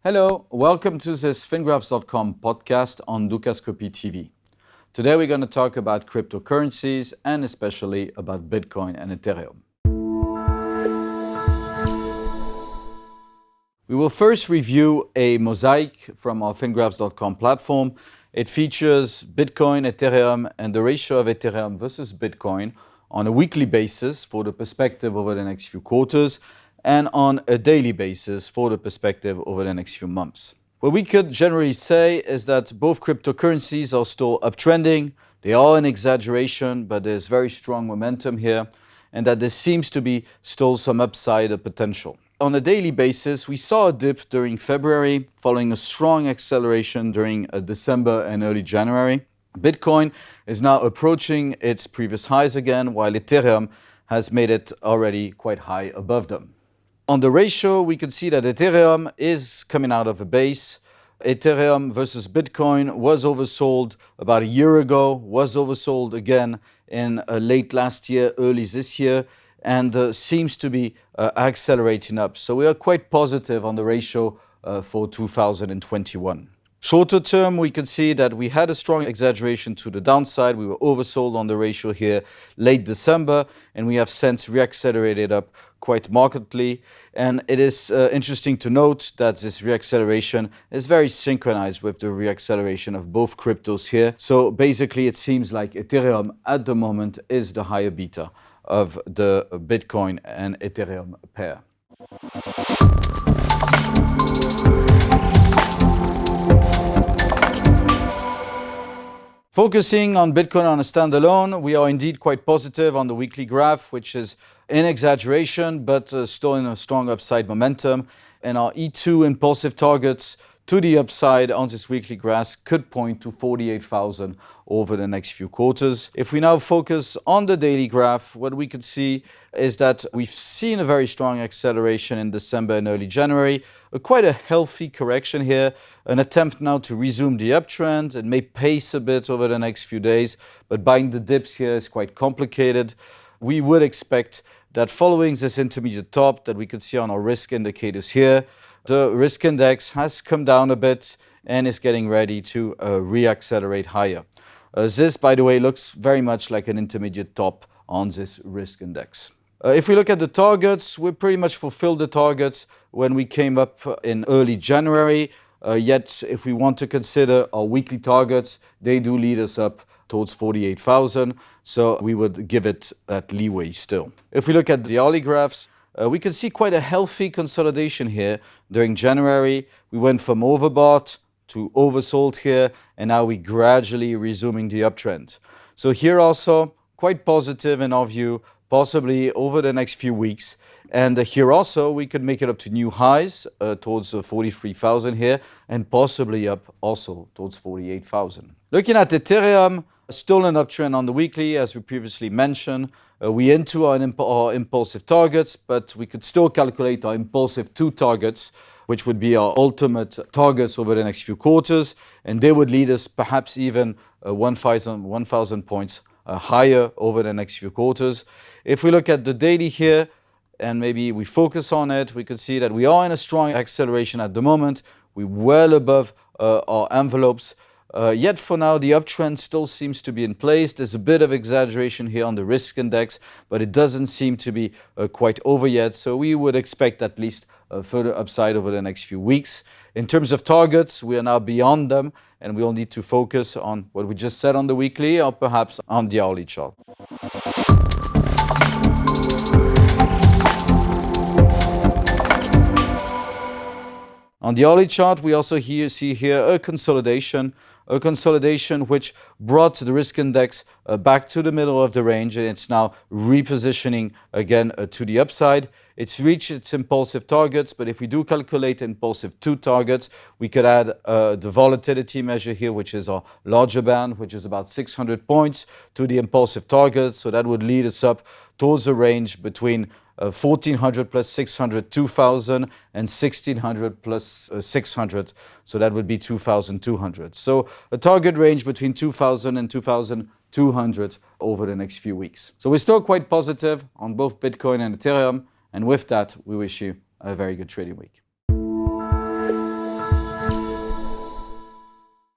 Hello, welcome to this fingraphs.com podcast on Dukascopy TV. Today we're going to talk about cryptocurrencies and especially about Bitcoin and Ethereum. We will first review a mosaic from our fingraphs.com platform. It features Bitcoin, Ethereum, and the ratio of Ethereum versus Bitcoin on a weekly basis for the perspective over the next few quarters, and on a daily basis for the perspective over the next few months. What we could generally say is that both cryptocurrencies are still uptrending. They are an exaggeration, but there's very strong momentum here, and that there seems to be still some upside potential. On a daily basis, we saw a dip during February, following a strong acceleration during December and early January. Bitcoin is now approaching its previous highs again, while Ethereum has made it already quite high above them. On the ratio, we can see that Ethereum is coming out of a base. Ethereum versus Bitcoin was oversold about a year ago, was oversold again in late last year, early this year, and seems to be accelerating up. So we are quite positive on the ratio for 2021. Shorter term, we can see that we had a strong exaggeration to the downside. We were oversold on the ratio here late December, and we have since reaccelerated up quite markedly. And it is interesting to note that this reacceleration is very synchronized with the reacceleration of both cryptos here. So basically, it seems like Ethereum at the moment is the higher beta of the Bitcoin and Ethereum pair. Focusing on Bitcoin on a standalone, we are indeed quite positive on the weekly graph, which is in exaggeration, but still in a strong upside momentum. And our E2 impulsive targets to the upside on this weekly graph could point to 48,000 over the next few quarters. If we now focus on the daily graph, what we could see is that we've seen a very strong acceleration in December and early January, quite a healthy correction here, an attempt now to resume the uptrend. It may pace a bit over the next few days, but buying the dips here is quite complicated. We would expect that following this intermediate top that we could see on our risk indicators here, the risk index has come down a bit and is getting ready to reaccelerate higher. This, by the way, looks very much like an intermediate top on this risk index. If we look at the targets, we pretty much fulfilled the targets when we came up in early January. Yet, if we want to consider our weekly targets, they do lead us up towards 48,000. So we would give it that leeway still. If we look at the hourly graphs, we can see quite a healthy consolidation here. During January, we went from overbought to oversold here, and now we're gradually resuming the uptrend. So here also, quite positive in our view, possibly over the next few weeks. And here also, we could make it up to new highs towards 43,000 here, and possibly up also towards 48,000. Looking at Ethereum, still an uptrend on the weekly, as we previously mentioned. We into our impulsive targets, but we could still calculate our impulsive 2 targets, which would be our ultimate targets over the next few quarters, and they would lead us perhaps even 1,000 points higher over the next few quarters. If we look at the daily here, and maybe we focus on it, we could see that we are in a strong acceleration at the moment. We're well above our envelopes. Yet for now, the uptrend still seems to be in place. There's a bit of exaggeration here on the risk index, but it doesn't seem to be quite over yet. So we would expect at least further upside over the next few weeks. In terms of targets, we are now beyond them, and we'll need to focus on what we just said on the weekly, or perhaps on the hourly chart. On the hourly chart, we also see here a consolidation which brought the risk index back to the middle of the range, and it's now repositioning again to the upside. It's reached its impulsive targets, but if we do calculate impulsive 2 targets, we could add the volatility measure here, which is our larger band, which is about 600 points to the impulsive target. So that would lead us up towards a range between 1,400 plus 600, 2,000, and 1,600 plus 600. So that would be 2,200. So a target range between 2,000 and 2,200 over the next few weeks. So we're still quite positive on both Bitcoin and Ethereum. And with that, we wish you a very good trading week.